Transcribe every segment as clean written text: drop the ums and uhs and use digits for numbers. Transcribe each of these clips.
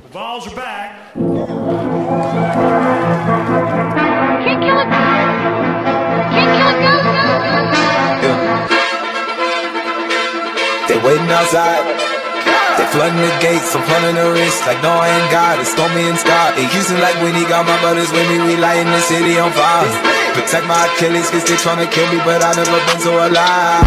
The Vols are back. Can't kill it. Can't kill it, go. They waiting outside. They flooding the gates, I'm flooding the wrist. Like no, I ain't God, it's Stormy and Scott. It Houston like when he got my brothers with me. We lighting the city on fire. Protect my Achilles, cause they tryna kill me, but I never been so alive.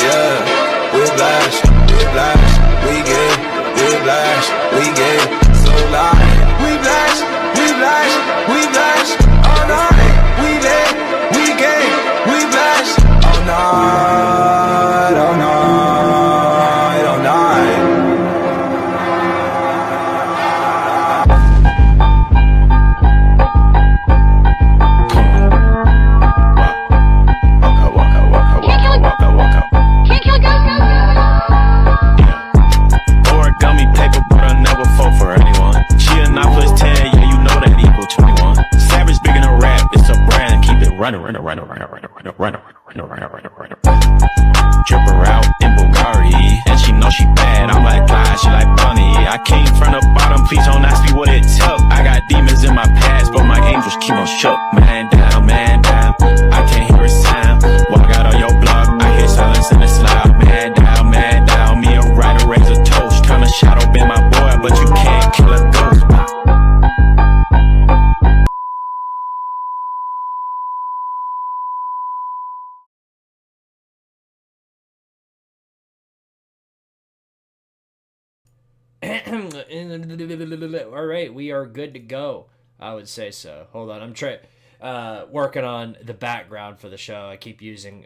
Yeah, whiplash, whiplash, we get whiplash, we get so loud. Whiplash, whiplash, whiplash, all night. We lit, we get whiplash, all night, all night, all night. Drip her out in Bulgari, and she know she bad. I'm like God, she like Bunny. I came from the bottom, please don't ask me what it took. I got demons in my past, but my angels keep on shook. Man down, I can't hear a sound. Walk out on your block, I hear silence and it's loud. Man down, me a rider raise a toast. Tryna shadow bend my boy, but you can't kill a ghost. All right, we are good to go. I would say so. Hold on, I'm working on the background for the show. I keep using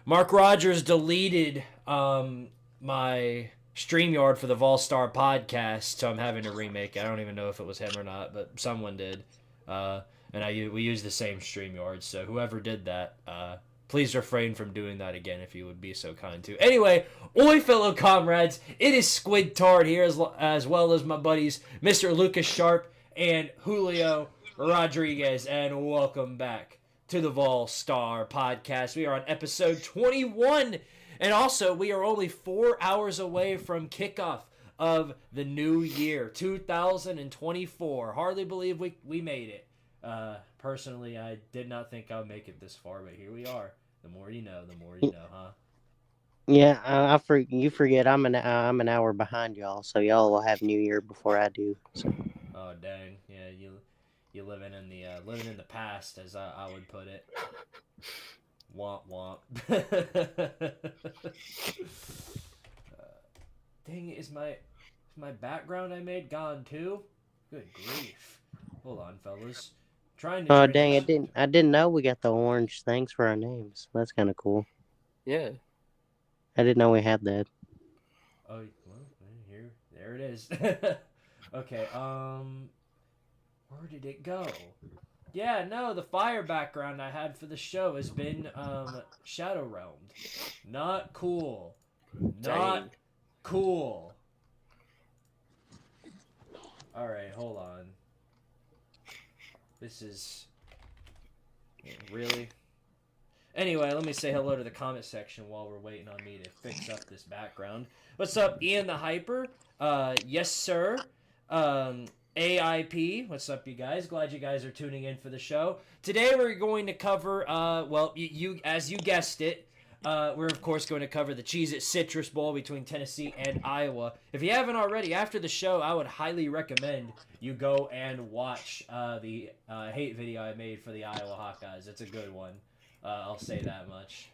Mark Rogers deleted my StreamYard for the Volstar podcast, so I'm having to remake it. I don't even know if it was him or not, but someone did. And we use the same StreamYard, so whoever did that, please refrain from doing that again if you would be so kind to. Anyway, oi fellow comrades, it is Squidtard here as well as my buddies Mr. Lucas Sharp and Julio Rodriguez, and welcome back to the Volstar podcast. We are on episode 21, and also we are only 4 hours away from kickoff of the new year, 2024. Hardly believe we made it. Personally, I did not think I would make it this far, but here we are. The more you know, huh? Yeah, you forget I'm an hour behind y'all, so y'all will have New Year before I do. So. Oh dang, yeah, you living in the past, as I would put it. Womp womp. Dang it, is my background I made gone too? Good grief! Hold on, fellas. Oh dang! I didn't know we got the orange things for our names. That's kind of cool. Yeah. I didn't know we had that. Oh well, there it is. Okay. Where did it go? Yeah, no, the fire background I had for the show has been shadow realmed. Not cool. Not cool. All right, hold on. This is... Really? Anyway, let me say hello to the comment section while we're waiting on me to fix up this background. What's up, Ian the Hyper? Yes, sir. AIP, what's up, you guys? Glad you guys are tuning in for the show. Today we're going to cover, well, you as you guessed it, we're of course going to cover the Cheez-It Citrus Bowl between Tennessee and Iowa. If you haven't already, after the show, I would highly recommend you go and watch the hate video I made for the Iowa Hawkeyes. It's a good one. I'll say that much.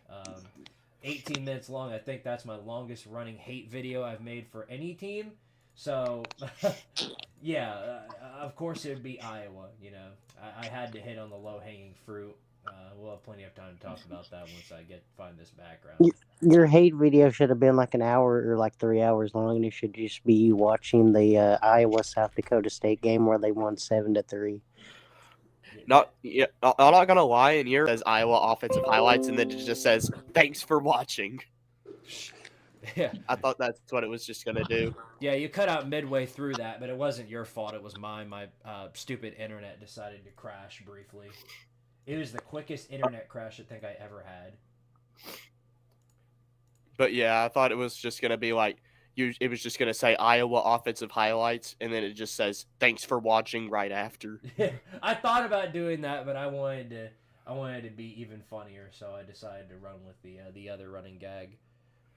18 minutes long. I think that's my longest running hate video I've made for any team. So, yeah, of course it would be Iowa. You know, I had to hit on the low-hanging fruit. We'll have plenty of time to talk about that once I find this background. Your hate video should have been like an hour or like 3 hours long, and it should just be you watching the Iowa South Dakota State game where they won 7-3. I'm not gonna lie. In here, it says Iowa offensive highlights, and then it just says "Thanks for watching." Yeah, I thought that's what it was just gonna do. Yeah, you cut out midway through that, but it wasn't your fault. It was mine. My stupid internet decided to crash briefly. It was the quickest internet crash I think I ever had. But yeah, I thought it was just gonna be like it was just gonna say Iowa offensive highlights, and then it just says thanks for watching right after. I thought about doing that, but I wanted to be even funnier, so I decided to run with the other running gag.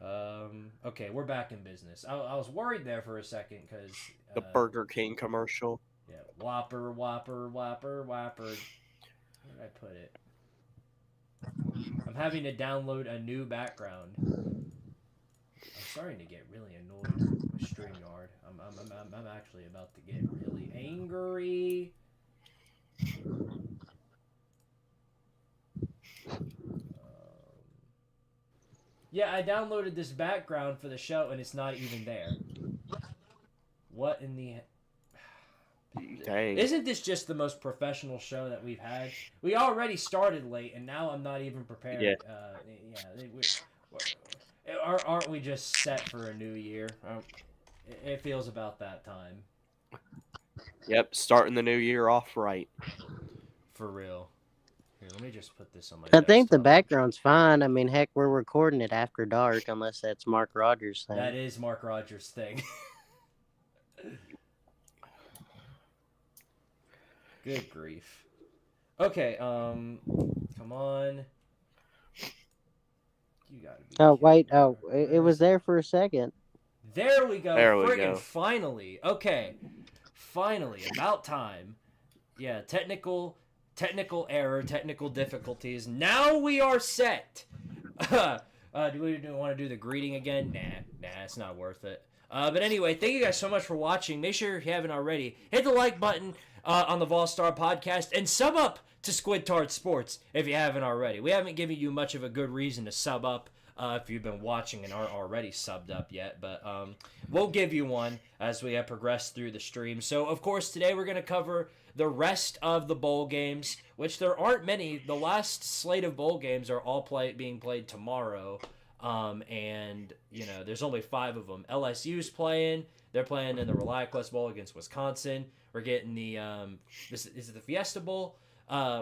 Okay, we're back in business. I was worried there for a second because The Burger King commercial. yeah, Whopper, Whopper, Whopper, Whopper. Where did I put it? I'm having to download a new background. I'm starting to get really annoyed with StreamYard. I'm actually about to get really angry. Yeah, I downloaded this background for the show and it's not even there. What in the... Dang. Isn't this just the most professional show that we've had? We already started late, and now I'm not even prepared. Yeah. Aren't we just set for a new year? It feels about that time. Yep, starting the new year off right. For real. Here, let me just put this on my I think the desktop. background's fine. I mean, heck, we're recording it after dark, unless that's Mark Rogers' thing. That is Mark Rogers' thing. Good grief. Okay, come on. You gotta be Oh, kidding wait. me. Oh, it was there for a second. There we go. There we Friggin' go. finally. Okay. Finally. About time. Yeah, technical error, technical difficulties. Now we are set. Do we want to do the greeting again? Nah, it's not worth it. But anyway, thank you guys so much for watching. Make sure if you haven't already, hit the like button on the Vol Star podcast and sub up to Squidtard Sports if you haven't already. We haven't given you much of a good reason to sub up if you've been watching and aren't already subbed up yet, but we'll give you one as we progress through the stream. So, of course, today we're going to cover the rest of the bowl games, which there aren't many. The last slate of bowl games are all being played tomorrow. And, you know, there's only 5 of them. LSU's playing. They're playing in the ReliaQuest Bowl against Wisconsin. We're getting the, is it the Fiesta Bowl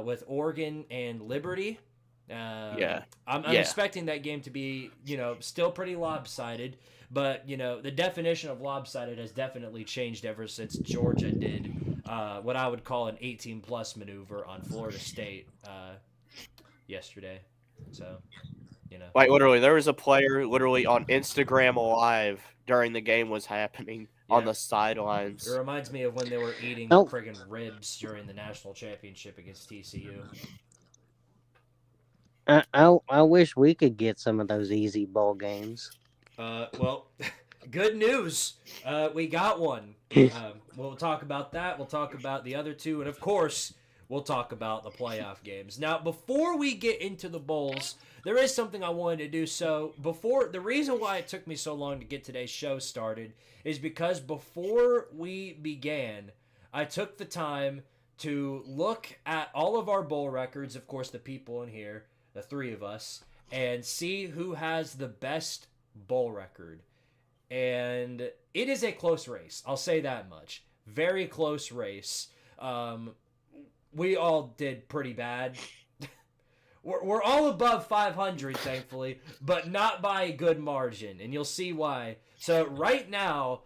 with Oregon and Liberty. Yeah. I'm expecting that game to be, you know, still pretty lopsided. But, you know, the definition of lopsided has definitely changed ever since Georgia did what I would call an 18-plus maneuver on Florida State yesterday. So... You know. Like, literally, there was a player literally on Instagram Live during the game was happening on the sidelines. It reminds me of when they were eating Oh. friggin' ribs during the national championship against TCU. I wish we could get some of those easy bowl games. Well, good news. We got one. We'll talk about that. We'll talk about the other 2. And, of course, we'll talk about the playoff games. Now, before we get into the bowls... There is something I wanted to do. So the reason why it took me so long to get today's show started is because before we began, I took the time to look at all of our bowl records, of course, the people in here, the 3 of us, and see who has the best bowl record. And it is a close race. I'll say that much. Very close race. We all did pretty bad. We're all above 500, thankfully, but not by a good margin, and you'll see why. So right now,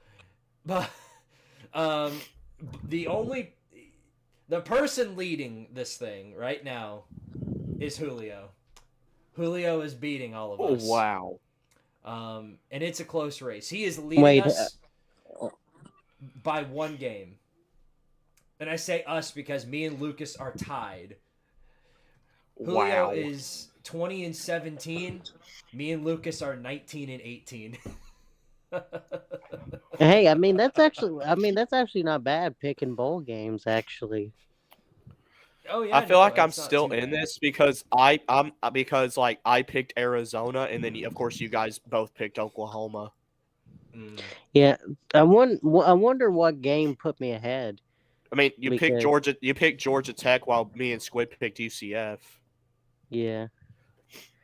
the person leading this thing right now is Juilo. Juilo is beating all of us. Oh, wow. And it's a close race. He is leading us by 1 game. And I say us because me and Lucas are tied. Juilo Wow. is 20-17. Me and Lucas are 19-18. Hey, I mean that's actually not bad picking bowl games. Actually, Oh yeah. I feel like I'm it's not still too in bad. this because I picked Arizona, and then of course you guys both picked Oklahoma. yeah. I wonder what game put me ahead. I mean, you picked Because- Georgia. You picked Georgia Tech, while me and Squid picked UCF. Yeah,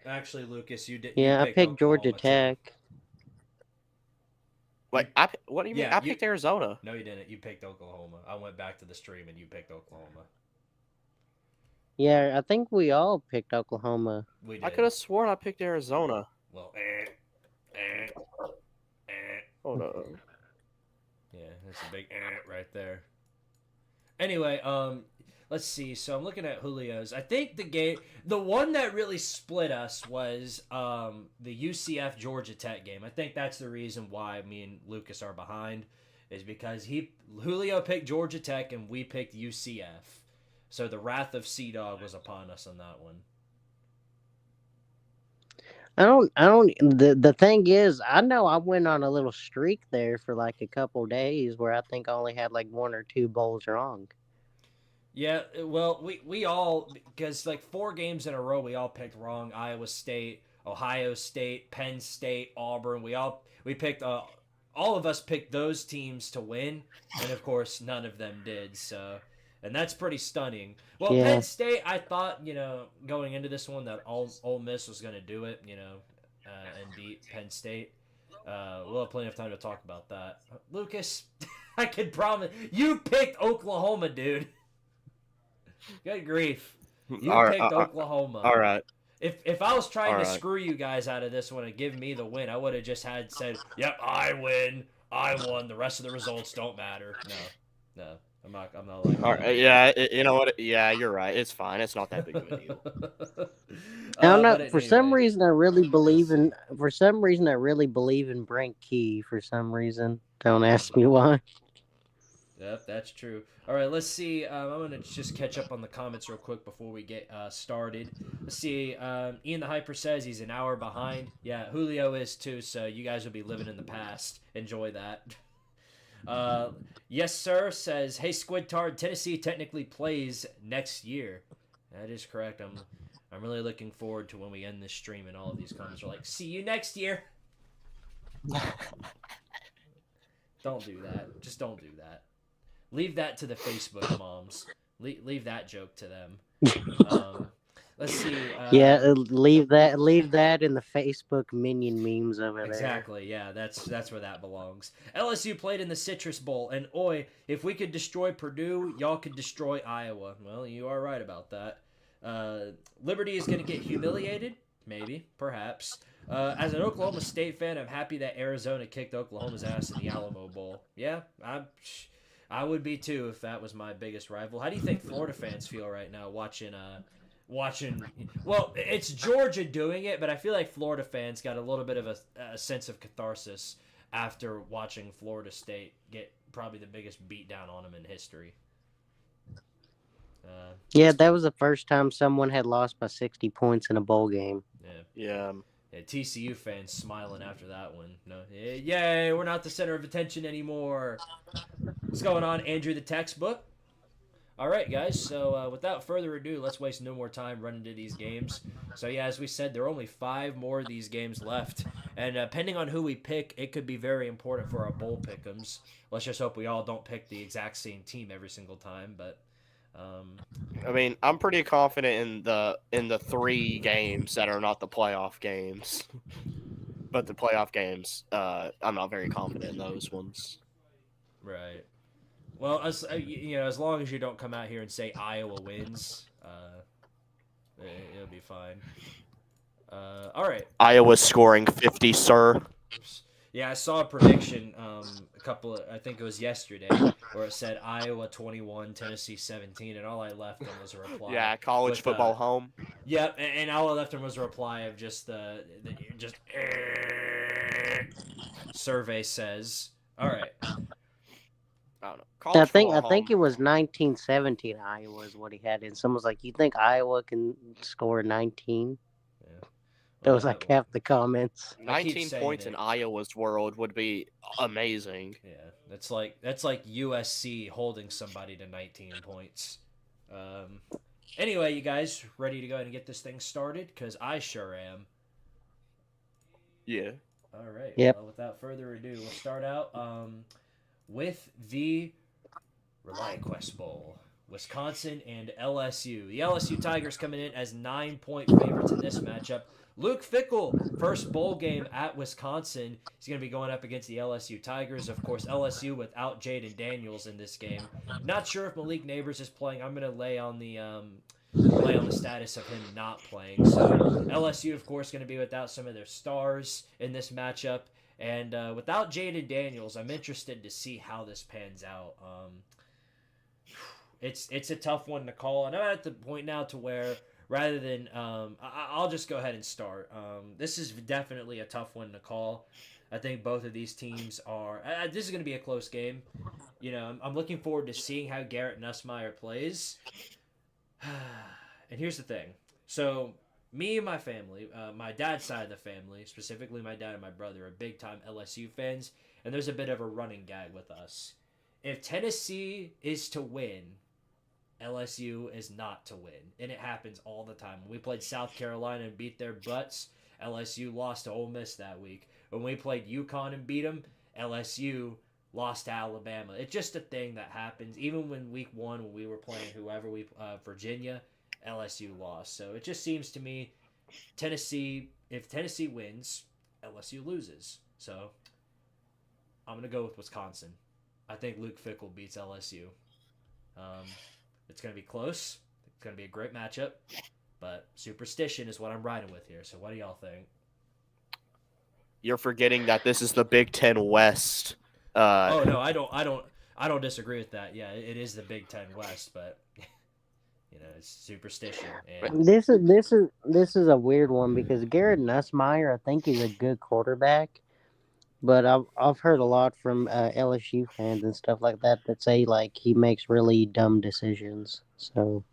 Actually, Lucas, you did. yeah. you I picked Georgia Oklahoma, too. Tech. Like, what do you mean? Yeah, I picked Arizona. No, you didn't. You picked Oklahoma. I went back to the stream and you picked Oklahoma. Yeah, I think we all picked Oklahoma. We did. I could have sworn I picked Arizona. Well, Hold Yeah, that's a big right there. Anyway, let's see. So I'm looking at Julio's. I think the one that really split us was the UCF Georgia Tech game. I think that's the reason why me and Lucas are behind, is because Julio picked Georgia Tech and we picked UCF. So the wrath of Sea Dog was upon us on that one. The thing is, I know I went on a little streak there for like a couple days where I think I only had like 1 or 2 bowls wrong. Yeah, well, we all, because like 4 games in a row, we all picked wrong. Iowa State, Ohio State, Penn State, Auburn. We picked, all of us picked those teams to win, and of course, none of them did, so... And that's pretty stunning. Well, yeah. Penn State, I thought, going into this one that Ole Miss was going to do it, and beat Penn State. We'll have plenty of time to talk about that. Lucas, I can promise. You picked Oklahoma, dude. Good grief. You picked Oklahoma. All right. If I was trying to screw you guys out of this one and give me the win, I would have just said, yep, I win. I won. The rest of the results don't matter. No. I'm not like. All right, yeah, you know what? Yeah, you're right. It's fine. It's not that big of a deal. I don't know. For some reason, I really believe in. For some reason, I really believe in Brent Key. For some reason, don't ask me why. Yep, that's true. All right, let's see. I'm gonna just catch up on the comments real quick before we get started. Let's see. Ian the Hyper says he's an hour behind. Yeah, Julio is too. So you guys will be living in the past. Enjoy that. Yes, sir, says, hey, Squidtard, Tennessee technically plays next year. That is correct. I'm really looking forward to when we end this stream and all of these comments are like, see you next year. Don't do that. Just don't do that. Leave that to the Facebook moms. Leave that joke to them. Let's see. Leave that in the Facebook minion memes over there. Exactly. Yeah, that's where that belongs. LSU played in the Citrus Bowl, and if we could destroy Purdue, y'all could destroy Iowa. Well, you are right about that. Liberty is going to get humiliated, maybe, perhaps. As an Oklahoma State fan, I'm happy that Arizona kicked Oklahoma's ass in the Alamo Bowl. Yeah, I would be too if that was my biggest rival. How do you think Florida fans feel right now watching? Well, it's Georgia doing it, but I feel like Florida fans got a little bit of a sense of catharsis after watching Florida State get probably the biggest beatdown on them in history. Yeah, that was the first time someone had lost by 60 points in a bowl game. Yeah. TCU fans smiling after that one. No, yay, we're not the center of attention anymore. What's going on, Andrew the Textbook? All right, guys, so without further ado, let's waste no more time running to these games. So, yeah, as we said, there are only 5 more of these games left. And depending on who we pick, it could be very important for our bowl pick'ems. Let's just hope we all don't pick the exact same team every single time. But, I mean, I'm pretty confident in the 3 games that are not the playoff games. But the playoff games, I'm not very confident in those ones. Right. Well, as long as you don't come out here and say Iowa wins, it'll be fine. All right. Iowa's scoring 50, sir. Yeah, I saw a prediction I think it was yesterday, where it said Iowa 21, Tennessee 17, and all I left them was a reply. Yeah, college football home. Yep, and all I left them was a reply of just survey says. All right. I don't know. I think it was 1917 Iowa is what he had in. Someone was like, you think Iowa can score 19? Yeah. That was like half the comments. 19 points in Iowa's world would be amazing. Yeah, that's like USC holding somebody to 19 points. Anyway, you guys ready to go ahead and get this thing started? Because I sure am. Yeah. All right. Yep. Well, without further ado, we'll start out with the Reliant Quest Bowl. Wisconsin and LSU. The LSU Tigers coming in as 9-point favorites in this matchup. Luke Fickell, first bowl game at Wisconsin. He's going to be going up against the LSU Tigers. Of course, LSU without Jaden Daniels in this game. Not sure if Malik Neighbors is playing. I'm going to lay on the status of him not playing. So LSU, of course, going to be without some of their stars in this matchup. And without Jaden Daniels, I'm interested to see how this pans out. It's a tough one to call, and I'm at the point now to where rather than I'll just go ahead and start. This is definitely a tough one to call. I think both of these teams are. This is going to be a close game. You know, I'm looking forward to seeing how Garrett Nussmeier plays. And here's the thing. So, me and my family, my dad's side of the family, specifically my dad and my brother, are big-time LSU fans, and there's a bit of a running gag with us. If Tennessee is to win, LSU is not to win, and it happens all the time. When we played South Carolina and beat their butts, LSU lost to Ole Miss that week. When we played UConn and beat them, LSU lost to Alabama. It's just a thing that happens. Even when week 1, when we were playing whoever Virginia, LSU lost. So it just seems to me, if Tennessee wins, LSU loses. So I'm going to go with Wisconsin. I think Luke Fickell beats LSU. It's going to be close. It's going to be a great matchup. But superstition is what I'm riding with here. So what do y'all think? You're forgetting that this is the Big Ten West. Oh no, I don't disagree with that. Yeah, it is the Big Ten West, but you know, it's superstition. And This is a weird one because Garrett Nussmeier, I think he's a good quarterback, but I've heard a lot from LSU fans and stuff like that say like he makes really dumb decisions. So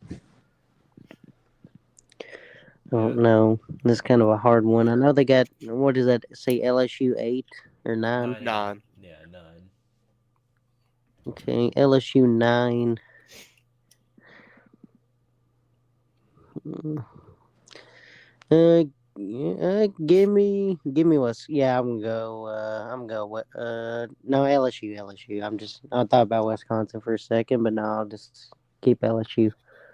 I don't know. This is kind of a hard one. I know they got, what does that say, LSU 8 or 9? 9. Yeah, 9. Okay, LSU 9. Give me what's, yeah, I'm gonna go no, LSU. I thought about Wisconsin for a second, but no, I'll just keep LSU.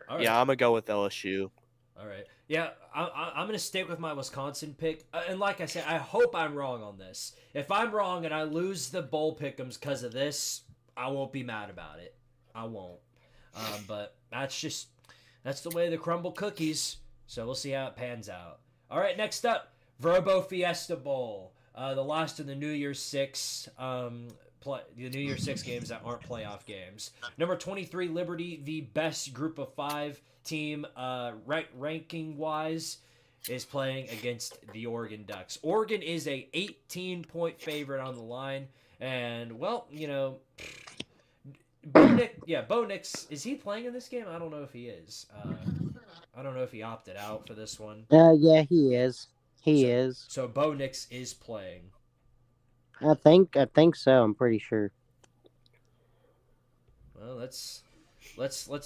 All right. Yeah, I'm gonna go with LSU. All right. Yeah, I'm going to stick with my Wisconsin pick. And like I said, I hope I'm wrong on this. If I'm wrong and I lose the bowl pick'ems because of this, I won't be mad about it. I won't. But that's the way they crumble cookies. So we'll see how it pans out. All right, next up, Verbo Fiesta Bowl. The last of the New Year's 6 the New Year's 6 games that aren't playoff games. Number 23, Liberty, the best group of 5 team ranking-wise, is playing against the Oregon Ducks. Oregon is a 18-point favorite on the line, and, well, you know, Bo Nix, is he playing in this game? I don't know if he is. I don't know if he opted out for this one. Yeah, he is. He is. So Bo Nix is playing. I think so. I'm pretty sure. Well, let's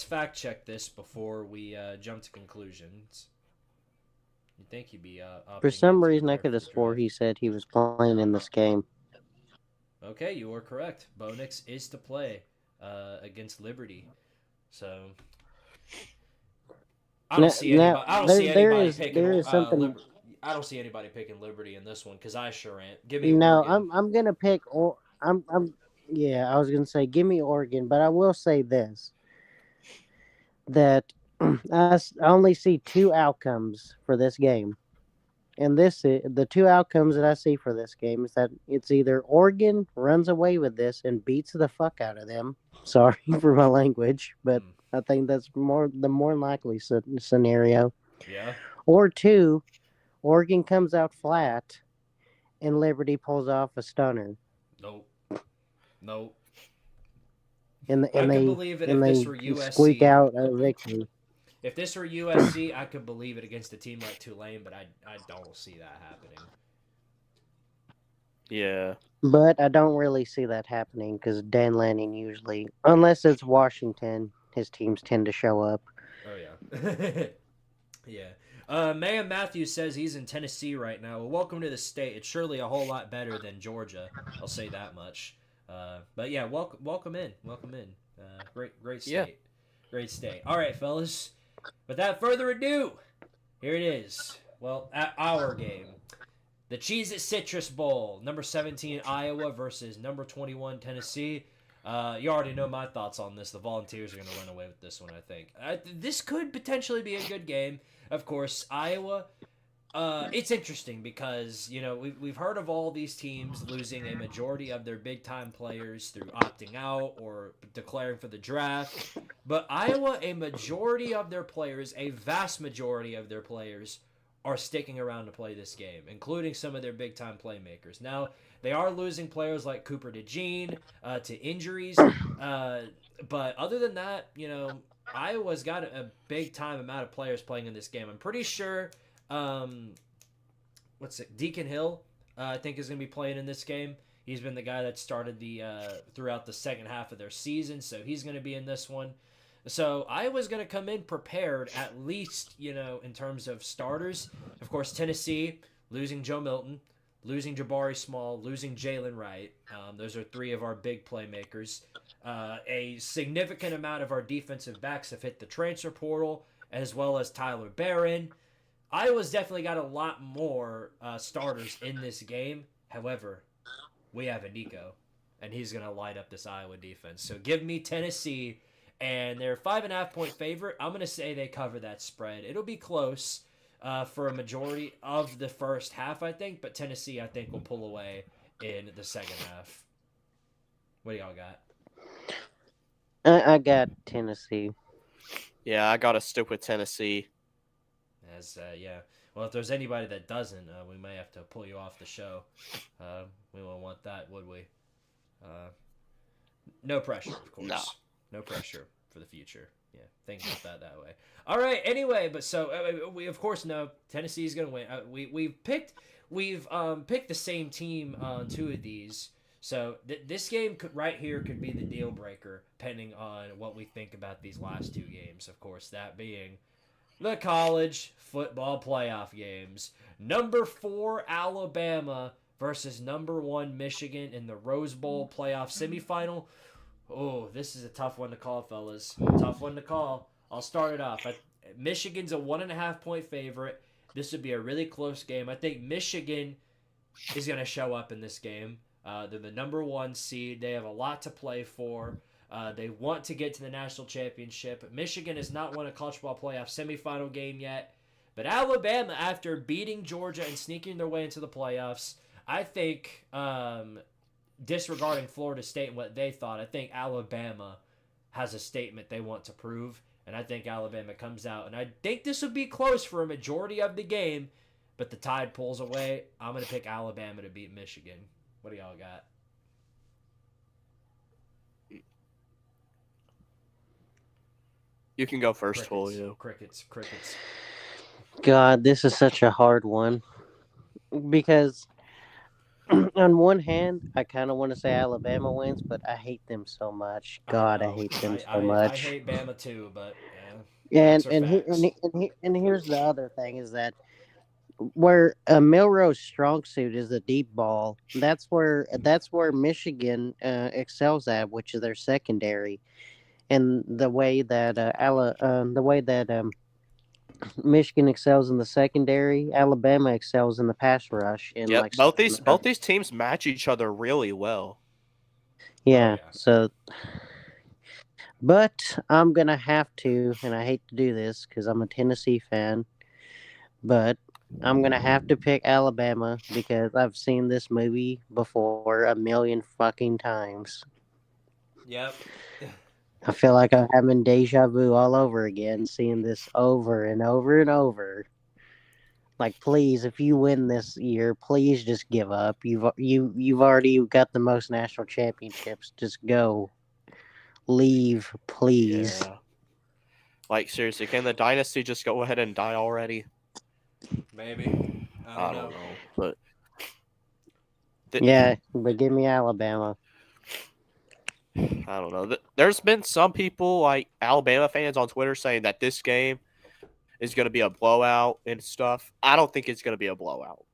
fact check this before we jump to conclusions. You think he'd be For some reason, I prepare could have for the swore draft. he said he was playing in this game. Okay, you are correct. Bo Nix is to play against Liberty. So I don't see anybody picking. I don't see anybody picking Liberty in this one because I sure ain't. Give me Oregon. I'm gonna pick. Yeah, I was gonna say give me Oregon, but I will say this: that I only see 2 outcomes for this game, and the 2 outcomes that I see for this game is that it's either Oregon runs away with this and beats the fuck out of them. Sorry for my language, but I think that's the more likely scenario. Yeah. Or 2, Oregon comes out flat, and Liberty pulls off a stunner. Nope. And I could they believe it if this were USC. Squeak out a victory. If this were USC, I could believe it against a team like Tulane, but I don't see that happening. Yeah. But I don't really see that happening because Dan Lanning usually, unless it's Washington, his teams tend to show up. Oh, yeah. Yeah. Mayhem Matthews says he's in Tennessee right now. Well, welcome to the state. It's surely a whole lot better than Georgia. I'll say that much. But yeah, welcome in. Great state. Yeah. Great state. All right, fellas. Without further ado, here it is. Well, at our game. The Cheez-It Citrus Bowl. Number 17, Iowa versus number 21, Tennessee. You already know my thoughts on this. The Volunteers are going to run away with this one, I think. This could potentially be a good game. Of course, Iowa, It's interesting because we've heard of all these teams losing a majority of their big time players through opting out or declaring for the draft, but Iowa, a majority of their players, a vast majority of their players, are sticking around to play this game, including some of their big time playmakers. Now they are losing players like Cooper DeJean to injuries, but other than that, Iowa's got a big time amount of players playing in this game. I'm pretty sure. Deacon Hill, I think is going to be playing in this game. He's been the guy that started throughout the second half of their season, so he's going to be in this one. So Iowa's going to come in prepared, at least, in terms of starters. Of course, Tennessee, losing Joe Milton, losing Jabari Small, losing Jalen Wright. Those are three of our big playmakers. A significant amount of our defensive backs have hit the transfer portal, as well as Tyler Barron. Iowa's definitely got a lot more starters in this game. However, we have a Nico, and he's going to light up this Iowa defense. So give me Tennessee, and they're a 5.5-point favorite. I'm going to say they cover that spread. It'll be close for a majority of the first half, I think, but Tennessee, I think, will pull away in the second half. What do y'all got? I got Tennessee. Yeah, I got to stick with Tennessee. Well, if there's anybody that doesn't, we may have to pull you off the show. We won't want that, would we? No pressure, of course. No pressure for the future. Yeah, think about that way. All right. Anyway, but so we of course know Tennessee's going to win. We've picked the same team on two of these. So this game right here could be the deal breaker, depending on what we think about these last two games. Of course, that being the college football playoff games. Number 4 Alabama versus number 1 Michigan in the Rose Bowl playoff semifinal. Oh, this is a tough one to call, fellas. Tough one to call. I'll start it off. Michigan's a 1.5-point favorite. This would be a really close game. I think Michigan is going to show up in this game. They're the number 1 seed. They have a lot to play for. They want to get to the national championship. Michigan has not won a college football playoff semifinal game yet. But Alabama, after beating Georgia and sneaking their way into the playoffs, I think, disregarding Florida State and what they thought, I think Alabama has a statement they want to prove. And I think Alabama comes out. And I think this would be close for a majority of the game. But the tide pulls away. I'm going to pick Alabama to beat Michigan. What do y'all got? You can go first, Julio. Crickets. God, this is such a hard one. Because on one hand, I kind of want to say Alabama wins, but I hate them so much. God, I hate them so much. I hate Bama too, but yeah. And here's the other thing is that where Milroe's strong suit is the deep ball, that's where Michigan excels at, which is their secondary. And the way that Michigan excels in the secondary, Alabama excels in the pass rush. And both these teams match each other really well. Yeah, so, but I'm gonna have to, and I hate to do this because I'm a Tennessee fan, but I'm gonna have to pick Alabama because I've seen this movie before a million fucking times. Yep. I feel like I'm having deja vu all over again, seeing this over and over and over. Like, please, if you win this year, please just give up. You've already got the most national championships. Just go, leave, please. Yeah. Like, seriously, can the dynasty just go ahead and die already? Maybe. I don't know. But but give me Alabama. I don't know. There's been some people, like Alabama fans on Twitter, saying that this game is going to be a blowout and stuff. I don't think it's going to be a blowout.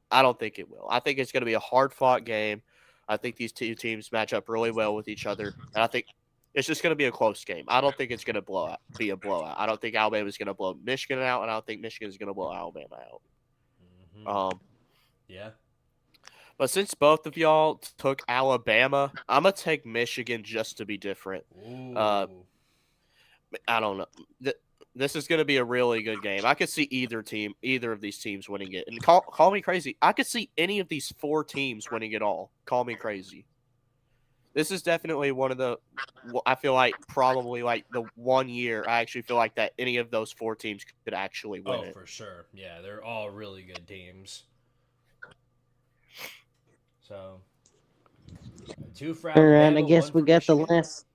I don't think it will. I think it's going to be a hard-fought game. I think these two teams match up really well with each other. And I think it's just going to be a close game. I don't think it's going to be a blowout. I don't think Alabama's going to blow Michigan out, and I don't think Michigan's going to blow Alabama out. Mm-hmm. Yeah. But since both of y'all took Alabama, I'm going to take Michigan just to be different. Ooh. I don't know. This is going to be a really good game. I could see either of these teams winning it. And call me crazy. I could see any of these 4 teams winning it all. Call me crazy. This is definitely one of the, I feel like probably like the 1 year I actually feel like that any of those 4 teams could actually win it. For sure. Yeah, they're all really good teams. So, 2 for All Alabama, right, I guess 1 we for got the Michigan. last.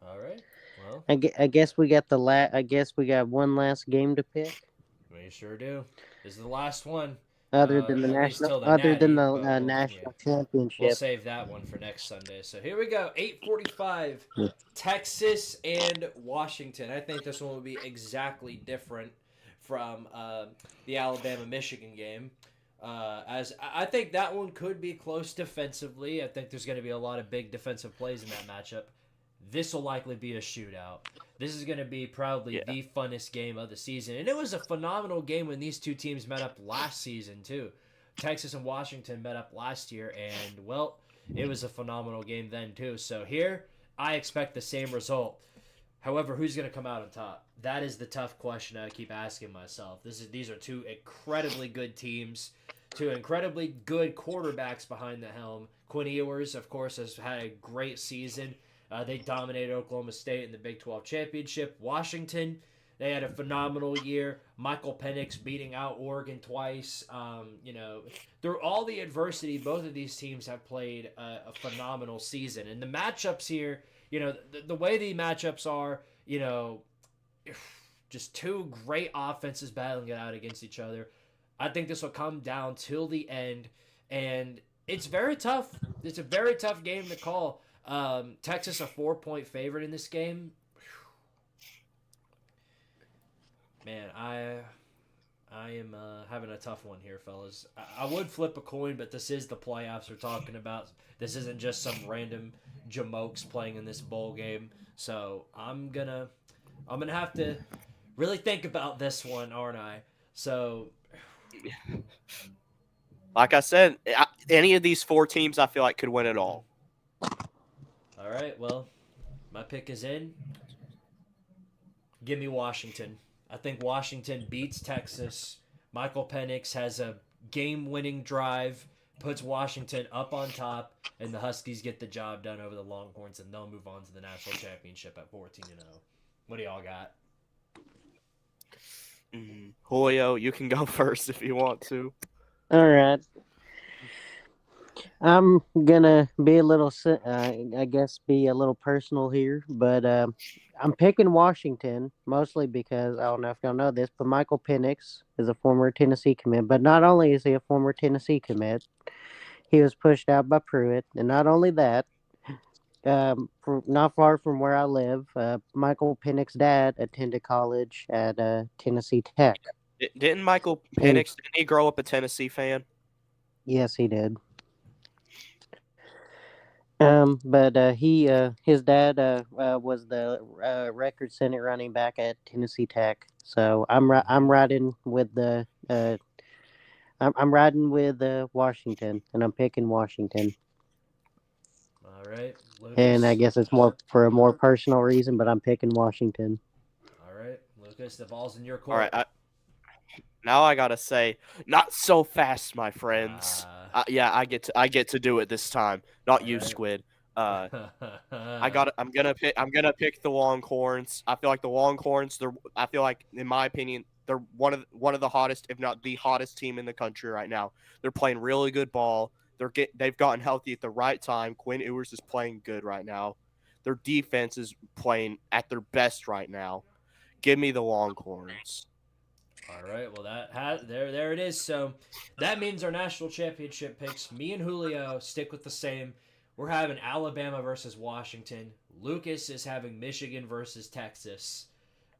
All right. Well, I guess we got I guess we got one last game to pick. we sure do. This is the last one. Other than the at least till national, the other than Natty, the but national We'll championship. save that one for next Sunday. So here we go. 8:45. Yeah. Texas and Washington. I think this one will be exactly different from the Alabama-Michigan game. As I think that one could be close defensively. I think there's going to be a lot of big defensive plays in that matchup. This will likely be a shootout. This is going to be probably the funnest game of the season. And it was a phenomenal game when these two teams met up last season, too. Texas and Washington met up last year, and, well, it was a phenomenal game then, too. So here, I expect the same result. However, who's going to come out on top? That is the tough question I keep asking myself. These are 2 incredibly good teams, 2 incredibly good quarterbacks behind the helm. Quinn Ewers, of course, has had a great season. They dominated Oklahoma State in the Big 12 championship. Washington, they had a phenomenal year. Michael Penix beating out Oregon twice. Through all the adversity, both of these teams have played a phenomenal season. And the matchups here, the way the matchups are, just 2 great offenses battling it out against each other. I think this will come down till the end, and it's very tough. It's a very tough game to call. Texas a 4-point favorite in this game. Man, I am having a tough one here, fellas. I would flip a coin, but this is the playoffs we're talking about. This isn't just some random jamokes playing in this bowl game. So I'm gonna have to really think about this one, aren't I? So, like I said, any of these 4 teams I feel like could win it all. All right, well, my pick is in. Give me Washington. I think Washington beats Texas. Michael Penix has a game-winning drive, puts Washington up on top, and the Huskies get the job done over the Longhorns, and they'll move on to the national championship at 14-0. What do y'all got? Julio, you can go first if you want to. All right. I'm gonna be a little, I guess, be a little personal here, but I'm picking Washington mostly because I don't know if y'all know this, but Michael Penix is a former Tennessee commit. But not only is he a former Tennessee commit, he was pushed out by Pruitt, and not only that, not far from where I live, Michael Penix's dad attended college at Tennessee Tech. Didn't Michael Penix? Didn't he grow up a Tennessee fan? Yes, he did. But his dad was the record Senate running back at Tennessee Tech. So I'm riding with the I'm riding with Washington, and I'm picking Washington. All right, Lucas. And I guess it's more for a more personal reason, but I'm picking Washington. All right, Lucas, the ball's in your court. All right, now I gotta say, not so fast, my friends. I get to do it this time, not you, Squid. I'm gonna pick the Longhorns. I feel like the Longhorns. I feel like, in my opinion, they're one of the hottest, if not the hottest team in the country right now. They're playing really good ball. They've gotten healthy at the right time. Quinn Ewers is playing good right now. Their defense is playing at their best right now. Give me the Longhorns. All right, well there it is. So that means our national championship picks. Me and Julio stick with the same. We're having Alabama versus Washington. Lucas is having Michigan versus Texas.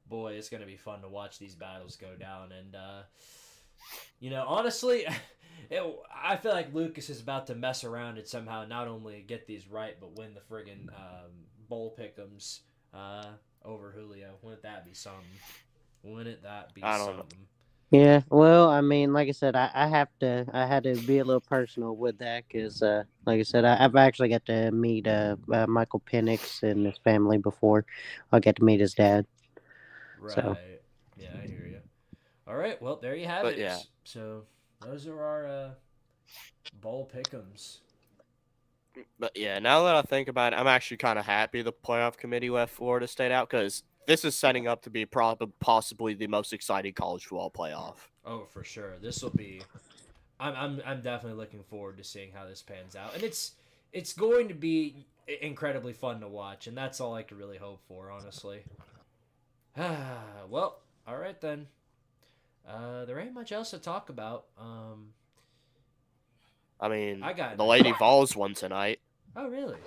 Boy, it's gonna be fun to watch these battles go down. And honestly, I feel like Lucas is about to mess around and somehow not only get these right, but win the friggin' bowl pick'ems over Julio. Wouldn't that be something? I don't know. Yeah, well, I mean, like I said, I had to be a little personal with that because, like I said, I've actually got to meet Michael Penix and his family before. I got to meet his dad. Right. So Yeah, I hear you. All right. Well, there you have But it. yeah. So those are our bowl pick'ems. But yeah, now that I think about it, I'm actually kind of happy the playoff committee left Florida State out because this is setting up to be possibly the most exciting college football playoff. Oh, for sure. This will be. I'm definitely looking forward to seeing how this pans out, and it's going to be incredibly fun to watch, and that's all I could really hope for, honestly. Well, all right then. There ain't much else to talk about. I mean, I got the Lady Vols won tonight. Oh, really?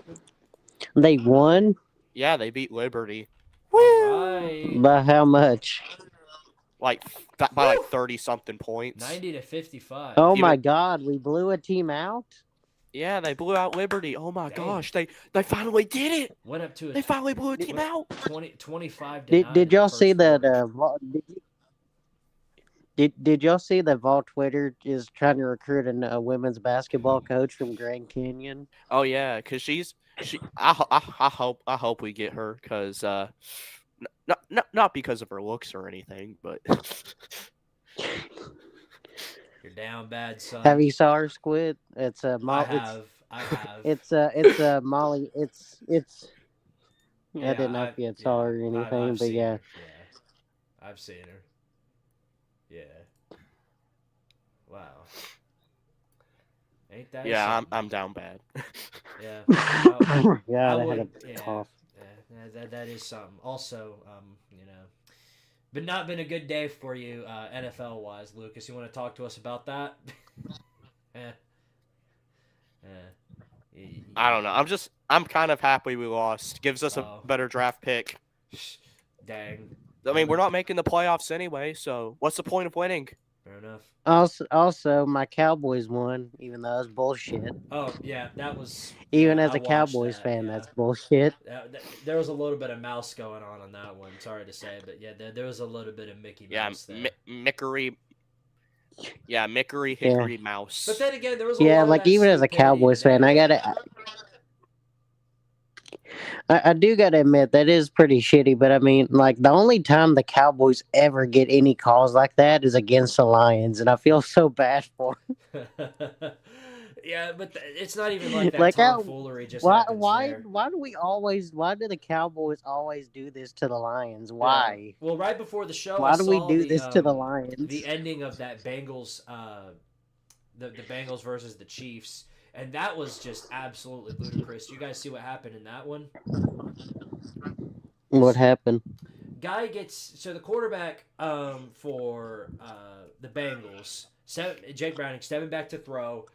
they won Yeah, they beat Liberty. Right. by how much? Like by like 30-something points. 90-55. Oh Even- my God, we blew a team out. Yeah, they blew out Liberty. Oh my Dang. gosh, they finally did it. Went up to They a finally blew a team out. 25 to 9 in Did the y'all see first that? quarter. Did y'all see that Vol Twitter is trying to recruit a women's basketball coach from Grand Canyon? Oh yeah, because I hope we get her because not because of her looks or anything, but You're down bad, son. Have you saw her, Squid? It's a I have. It's a Molly. It's. Yeah, I didn't know if you had saw her or anything, I've but seen yeah. her. Yeah. I've seen her. Yeah. Wow. Ain't that yeah, something? I'm down bad. Yeah. Yeah, I I had a would- yeah. cough. Yeah, that is something. Also, but not been a good day for you NFL wise, Lucas. You want to talk to us about that? I don't know. I'm kind of happy we lost. Gives us Oh. a better draft pick. Dang. I mean, we're not making the playoffs anyway, so what's the point of winning? Fair enough. Also, my Cowboys won, even though it was bullshit. Oh yeah, that was. Even yeah, as I a watched Cowboys that, fan, yeah. that's bullshit. There was a little bit of mouse going on that one. Sorry to say, but yeah, there was a little bit of Mickey Yeah, Mouse there. Mickery. Yeah, Mickery, Hickory, Mouse. But then again, there was a Yeah, lot of like that even as a stupidity Cowboys fan, today. I do gotta admit that is pretty shitty. But I mean, like the only time the Cowboys ever get any calls like that is against the Lions, and I feel so bad for them. Yeah, but it's not even like that Like how- tomfoolery just happens there. Why do the Cowboys always do this to the Lions? Why? Yeah. Well, right before the show, Why I do we saw do the, this to the Lions? the ending of that Bengals, the Bengals versus the Chiefs, and that was just absolutely ludicrous. You guys see what happened in that one? What happened? Guy gets the quarterback for the Bengals. Jake Browning stepping back to throw.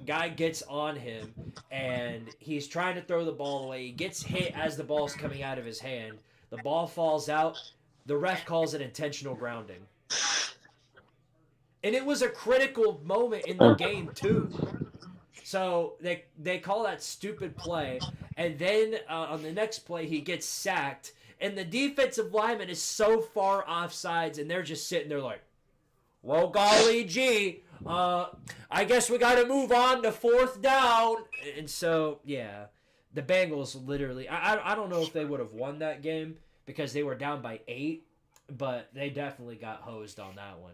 Guy gets on him and he's trying to throw the ball away. He gets hit as the ball's coming out of his hand. The ball falls out. The ref calls it intentional grounding. And it was a critical moment in the game too. So they call that stupid play, and then on the next play he gets sacked, and the defensive lineman is so far offsides, and they're just sitting there like, well, golly gee, I guess we got to move on to fourth down. And so, yeah, the Bengals literally, I don't know if they would have won that game because they were down by 8, but they definitely got hosed on that one.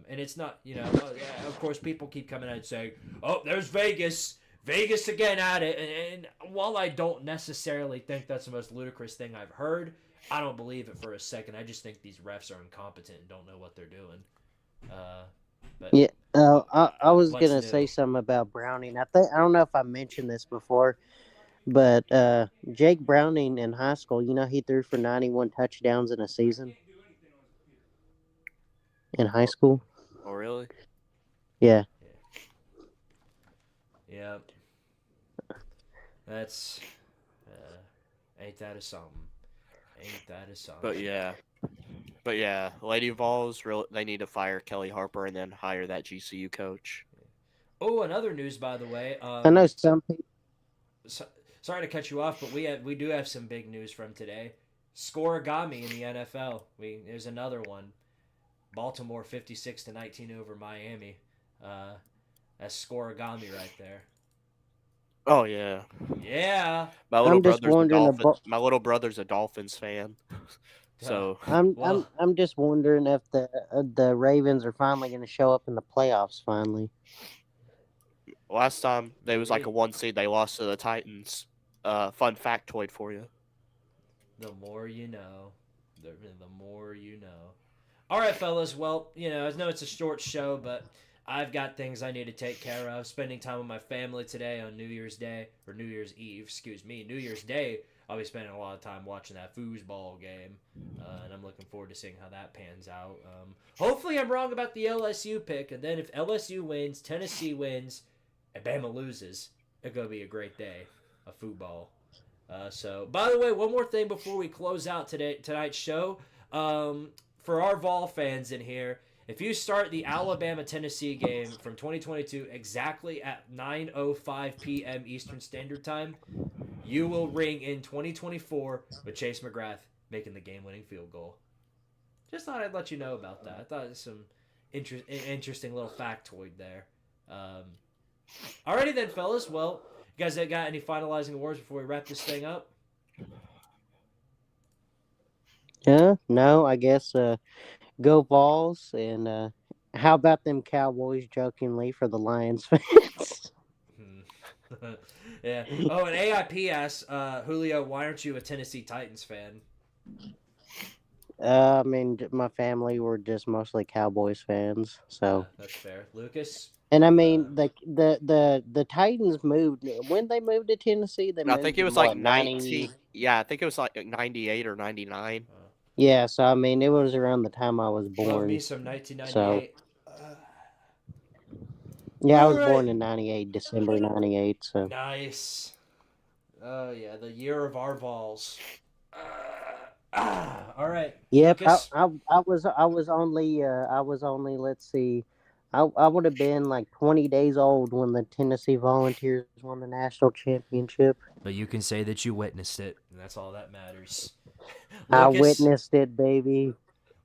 And it's not, of course, people keep coming out and saying, oh, there's Vegas. Vegas again at it. And while I don't necessarily think that's the most ludicrous thing I've heard, I don't believe it for a second. I just think these refs are incompetent and don't know what they're doing. But Yeah, I was what's gonna new? say something about Browning. I don't know if I mentioned this before, but Jake Browning in high school, he threw for 91 touchdowns in a season. In high school. Oh, really? Yeah. Yeah. That's ain't that a something? Ain't that a something? But yeah, Lady Vols, they need to fire Kelly Harper and then hire that GCU coach. Oh, another news, by the way. I know some people. Sorry to cut you off, but we do have some big news from today. Scoregami in the NFL. There's another one. Baltimore 56-19 over Miami. That's scoregami right there. Oh yeah. Yeah. My little I'm just brother's wondering my little brother's a Dolphins fan. So I'm just wondering if the Ravens are finally going to show up in the playoffs finally. last time they was like a 1 seed, they lost to the Titans. Fun factoid for you. The more you know. The more you know. All right, fellas. Well, I know it's a short show, but I've got things I need to take care of. Spending time with my family today on New Year's Day, or New Year's Eve, excuse me. New Year's Day, I'll be spending a lot of time watching that foosball game, and I'm looking forward to seeing how that pans out. Hopefully I'm wrong about the LSU pick, and then if LSU wins, Tennessee wins, and Bama loses, it's going to be a great day of football. So, by the way, one more thing before we close out tonight's show. For our Vol fans in here, if you start the Alabama-Tennessee game from 2022 exactly at 9:05 p.m. Eastern Standard Time, you will ring in 2024 with Chase McGrath making the game-winning field goal. Just thought I'd let you know about that. I thought it was some interesting little factoid there. Alrighty then, fellas. Well, you guys got any finalizing words before we wrap this thing up? Yeah, no, I guess go Vols, and how about them Cowboys jokingly for the Lions fans? Yeah. Oh, and AIP asks, Julio, why aren't you a Tennessee Titans fan? I mean, my family were just mostly Cowboys fans, so that's fair. Lucas? And I mean, the Titans moved when they moved to Tennessee. I think it was like 90. Yeah, I think it was like 98 or 99. Yeah, so I mean, it was around the time I was born. Love me some 1998. Yeah, I was born in 98, December 98. So nice. Oh yeah, the year of our Vols. All right. Yep, I was only let's see. I would have been like 20 days old when the Tennessee Volunteers won the national championship. But you can say that you witnessed it, and that's all that matters. Lucas, I witnessed it, baby.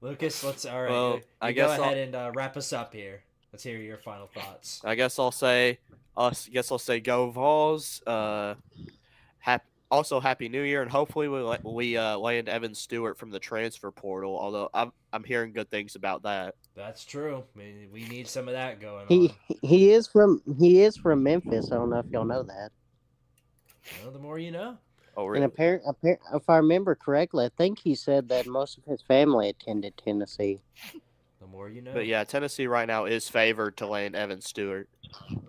Lucas, all right. Well, go ahead and wrap us up here. Let's hear your final thoughts. I guess I'll say go Vols. Also, Happy New Year, and hopefully we land Evan Stewart from the transfer portal. Although I'm hearing good things about that. That's true. I mean, we need some of that going on. He is from Memphis. I don't know if y'all know that. Well, the more you know. Oh, really? And if I remember correctly, I think he said that most of his family attended Tennessee. The more you know. But yeah, Tennessee right now is favored to land Evan Stewart.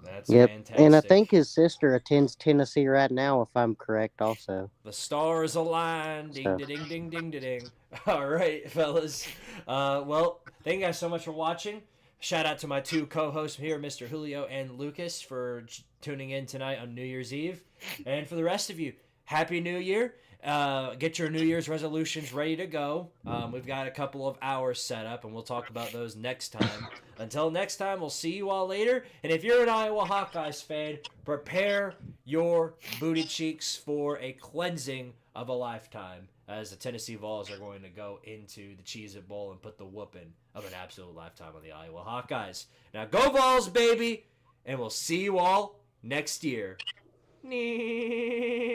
That's fantastic. And I think his sister attends Tennessee right now, if I'm correct also. The stars align. Ding, ding, ding, ding, ding. All right, fellas. Well, thank you guys so much for watching. Shout out to my two co-hosts here, Mr. Julio and Lucas, for tuning in tonight on New Year's Eve. And for the rest of you, Happy New Year. Get your New Year's resolutions ready to go. We've got a couple of hours set up, and we'll talk about those next time. Until next time, we'll see you all later. And if you're an Iowa Hawkeyes fan, prepare your booty cheeks for a cleansing of a lifetime, as the Tennessee Vols are going to go into the Cheez-It Bowl and put the whooping of an absolute lifetime on the Iowa Hawkeyes. Now, go Vols, baby! And we'll see you all next year.